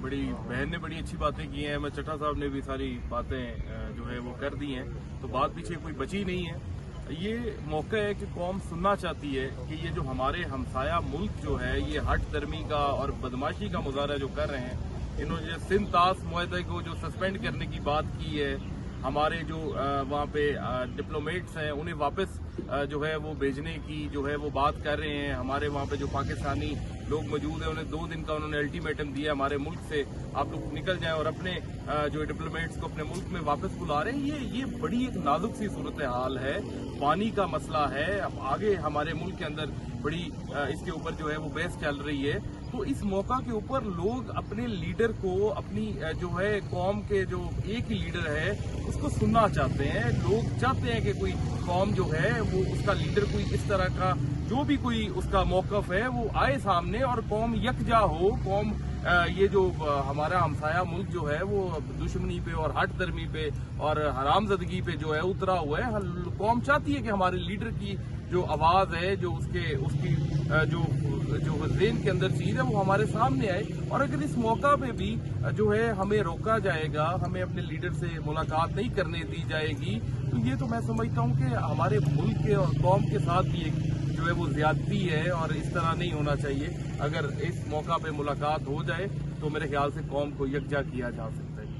बड़ी बहन ने बड़ी अच्छी बातें की हैं, अहमद चट्टा साहब ने भी सारी बातें जो है वो कर दी हैं, तो बात पीछे कोई बची नहीं है। ये मौका है कि कौम सुनना चाहती है कि ये जो हमारे हमसाया मुल्क जो है ये हट दर्मी का और बदमाशी का मुजाहरा जो कर रहे हैं, इन्होंने जो सिंध तास मुआहदे को जो सस्पेंड करने की बात की है, हमारे जो वहाँ पे डिप्लोमेट्स हैं उन्हें वापस जो है वो भेजने की जो है वो बात कर रहे हैं। हमारे वहाँ पे जो पाकिस्तानी लोग मौजूद हैं उन्हें 2 दिन का उन्होंने अल्टीमेटम दिया हमारे मुल्क से, आप लोग निकल जाएं और अपने जो डिप्लोमेट्स को अपने मुल्क में वापस बुला रहे हैं। ये बड़ी एक नाजुक सी सूरत हाल है, पानी का मसला है। अब आगे हमारे मुल्क के अंदर बड़ी इसके ऊपर जो है वो बहस चल रही है, तो इस मौका के ऊपर लोग अपने लीडर को, अपनी जो है कौम के जो एक ही लीडर है उसको सुनना चाहते हैं। लोग चाहते हैं कि कोई कौम जो है वो उसका लीडर कोई इस तरह का जो भी कोई उसका मौकफ है वो आए सामने और कौम यकजा हो। कौम ये जो हमारा हमसाया मुल्क जो है वो दुश्मनी पे और हट दर्मी पे और हरामजदगी पे जो है उतरा हुआ है। कौम चाहती है कि हमारे लीडर की जो आवाज है, जो उसकी जो ज़हन के अंदर चीज है वो हमारे सामने आए। और अगर इस मौका पे भी जो है हमें रोका जाएगा, हमें अपने लीडर से मुलाकात नहीं करने दी जाएगी, तो ये तो मैं समझता हूँ कि हमारे मुल्क के और कौम के साथ भी एक जो है वो ज्यादती है और इस तरह नहीं होना चाहिए। अगर इस मौका पे मुलाकात हो जाए तो मेरे ख्याल से कौम को यकजा किया जा सकता है।